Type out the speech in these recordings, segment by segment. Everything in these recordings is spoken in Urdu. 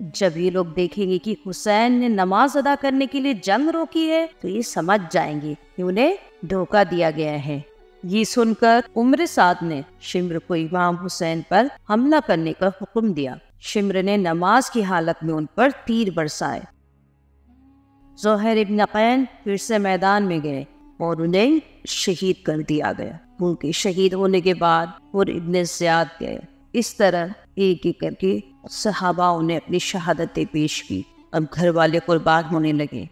جب یہ لوگ دیکھیں گے کہ حسین نے نماز ادا کرنے کے لیے جنگ روکی ہے تو یہ سمجھ جائیں گے کہ انہیں دھوکہ دیا گیا ہے۔ یہ سن کر عمر سعد نے شمر کو امام حسین پر حملہ کرنے کا حکم دیا۔ شمر نے نماز کی حالت میں ان پر تیر برسائے۔ زہیر ابن قین پھر سے میدان میں گئے اور انہیں شہید کر دیا گیا۔ ان کے شہید ہونے کے بعد اور ابن زیاد گئے۔ اس طرح ایک ایک کر کے صحابہ نے اپنی شہادتیں پیش کی۔ اب گھر والے قربان ہونے لگے۔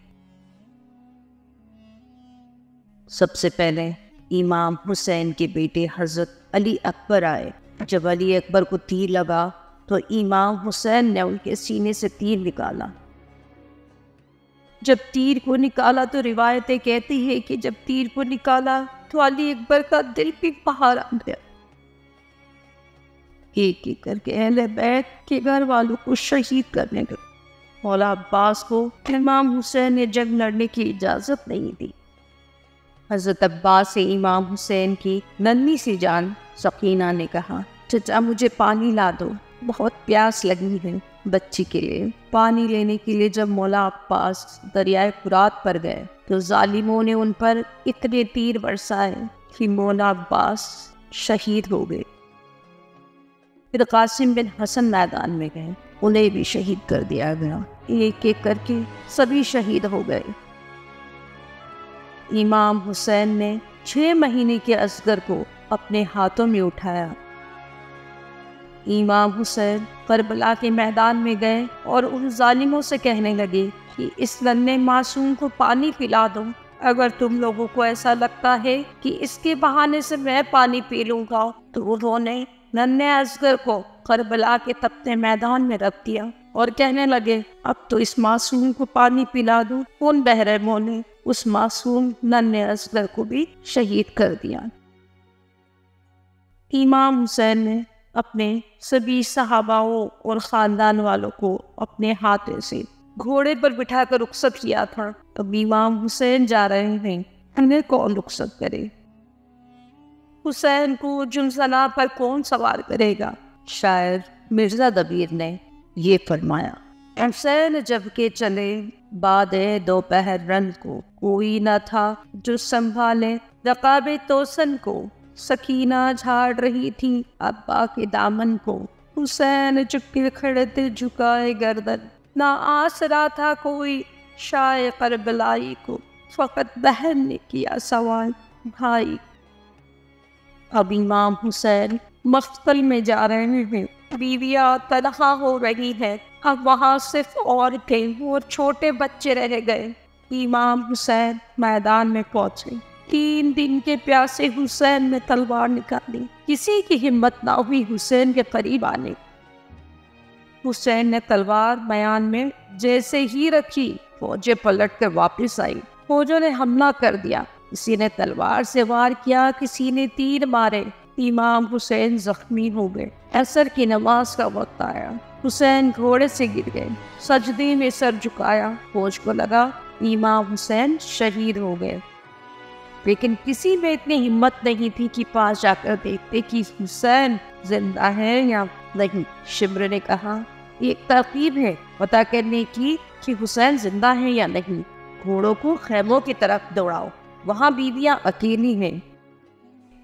سب سے پہلے امام حسین کے بیٹے حضرت علی اکبر آئے۔ جب علی اکبر کو تیر لگا تو امام حسین نے ان کے سینے سے تیر نکالا۔ جب تیر کو نکالا تو روایتیں کہتی ہیں کہ جب تیر کو نکالا تو علی اکبر کا دل بھی باہر آ گیا۔ ایک ایک کر کے اہل بیت کے گھر والوں کو شہید کرنے لگے۔ مولا عباس کو امام حسین نے جنگ لڑنے کی اجازت نہیں دی۔ حضرت عباس سے امام حسین کی ننھی سی جان سکینہ نے کہا، چچا مجھے پانی لا دو، بہت پیاس لگی ہے بچی کے لیے۔ پانی لینے کے لیے جب مولا عباس دریائے فرات پر گئے تو ظالموں نے ان پر اتنے تیر برسائے کہ مولا عباس شہید ہو گئے۔ پھر قاسم بن حسن میدان میں گئے، انہیں بھی شہید کر دیا گیا۔ ایک ایک کر کے سبھی شہید ہو گئے۔ امام حسین نے 6 مہینے کے اصغر کو اپنے ہاتھوں میں اٹھایا۔ امام حسین کربلا کے میدان میں گئے اور ان ظالموں سے کہنے لگے کہ اس ننھے معصوم کو پانی پلا دو۔ اگر تم لوگوں کو ایسا لگتا ہے کہ اس کے بہانے سے میں پانی پی لوں گا، تو انہوں نے ننھے اصغر کو کربلا کے تپتے میدان میں رکھ دیا اور کہنے لگے اب تو اس معصوم کو پانی پلا دوں۔ ان بہرحموں نے اس معصوم ننھے اصغر کو بھی شہید کر دیا۔ امام حسین نے اپنے سبھی صحاباؤں اور خاندان والوں کو اپنے ہاتھوں سے گھوڑے پر بٹھا کر رخصت کیا تھا۔ اب امام حسین جا رہے ہیں، انہیں کون رخصت کرے؟ حسین کو جنزنا پر کون سوار کرے گا؟ شاعر مرزا دبیر نے یہ فرمایا، حسین جب کہ چلے بعد دوپہر رن کو، کوئی نہ تھا جو سنبھالے رقاب توسن کو۔ سکینہ جھاڑ رہی تھی ابا کے دامن کو، حسین چپکے کھڑے تھے جھکائے گردن۔ نہ آسرا تھا کوئی شاہ کربلائی کو، فقط بہن نے کیا سوال بھائی۔ اب امام حسین مقتل میں جا رہے ہیں، بیویاں تنہا ہو رہی ہیں، اب وہاں صرف عورتیں اور چھوٹے بچے رہ گئے۔ امام حسین میدان میں پہنچے۔ 3 دن کے پیاسے حسین نے تلوار نکالی، کسی کی ہمت نہ ہوئی حسین کے قریب آنے۔ حسین نے تلوار میان میں جیسے ہی رکھی، فوجیں پلٹ کر واپس آئی۔ فوجوں نے حملہ کر دیا، کسی نے تلوار سے وار کیا، کسی نے تیر مارے۔ امام حسین زخمی ہو گئے۔ عصر کی نماز کا وقت آیا، حسین گھوڑے سے گر گئے، سجدے میں سر جھکایا۔ فوج کو لگا امام حسین شہید ہو گئے، لیکن کسی میں اتنی ہمت نہیں تھی کہ پاس جا کر دیکھتے کہ حسین زندہ ہے یا نہیں۔ شمر نے کہا ایک ترکیب ہے پتہ کرنے کی کہ حسین زندہ ہے یا نہیں، گھوڑوں کو خیموں کی طرف دوڑاؤ، وہاں بیویاں اکیلی ہیں۔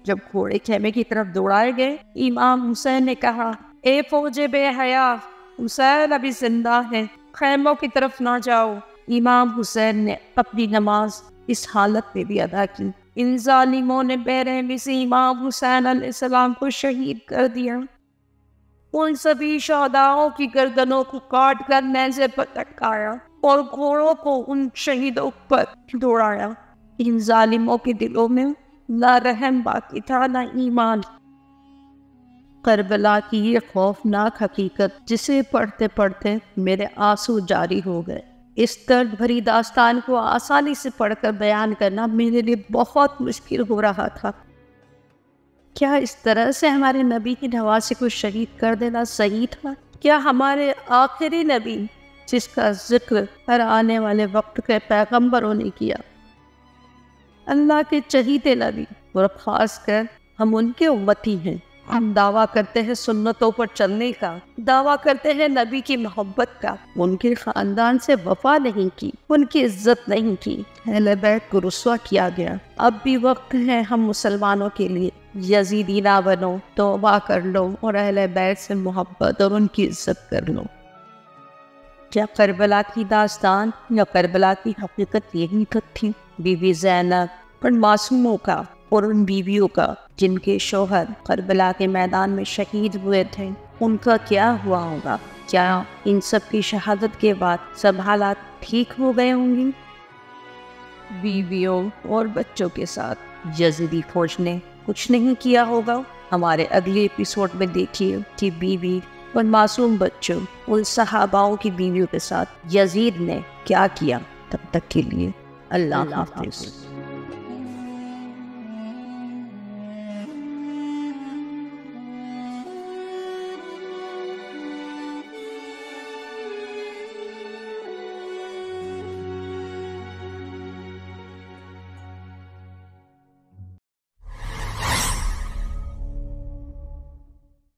جب گھوڑے خیمے کی طرف دوڑائے گئے، امام حسین نے کہا اے فوج بے حیا، حسین ابھی زندہ ہے، خیموں کی طرف نہ جاؤ۔ امام حسین نے اپنی نماز اس حالت میں بھی ادا کی۔ ان ظالموں نے بے رحمی سے امام حسین علیہ السلام کو شہید کر دیا۔ ان سبھی شہداؤں کی گردنوں کو کاٹ کر نیزے پر لٹکایا اور گھوڑوں کو ان شہیدوں پر دوڑایا۔ ان ظالموں کے دلوں میں نہ رحم باقی تھا نہ ایمان۔ کربلا کی یہ خوفناک حقیقت جسے پڑھتے پڑھتے میرے آنسو جاری ہو گئے۔ اس درد بھری داستان کو آسانی سے پڑھ کر بیان کرنا میرے لیے بہت مشکل ہو رہا تھا۔ کیا اس طرح سے ہمارے نبی کی نواسے کو شہید کر دینا صحیح تھا؟ کیا ہمارے آخری نبی جس کا ذکر ہر آنے والے وقت کے پیغمبروں نے کیا، اللہ کے چہیتے نبی، اور خاص کر ہم ان کے امتی ہیں، ہم دعویٰ کرتے ہیں سنتوں پر چلنے کا، دعویٰ کرتے ہیں نبی کی محبت کا، ان کے خاندان سے وفا نہیں کی، ان کی عزت نہیں کی، اہل بیت کو رسوا کیا گیا۔ اب بھی وقت ہے ہم مسلمانوں کے لیے، یزیدی نہ بنو، توبہ کر لو اور اہل بیت سے محبت اور ان کی عزت کر لو۔ کیا کربلا کی داستان یا کربلا کی حقیقت یہی تک تھی؟ بی بی زینب اور معصوموں کا اور ان بیویوں کا جن کے شوہر کربلا کے میدان میں شہید ہوئے تھے، ان کا کیا ہوا ہوگا؟ کیا ان سب کی شہادت کے بعد سب حالات ٹھیک ہو گئے ہوں گے؟ بیویوں اور بچوں کے ساتھ یزیدی فوج نے کچھ نہیں کیا ہوگا؟ ہمارے اگلے ایپیسوڈ میں دیکھیے کہ بیوی اور معصوم بچوں ان صحاباؤں کی بیویوں کے ساتھ یزید نے کیا کیا۔ تب تک کے لیے اللہ حافظ۔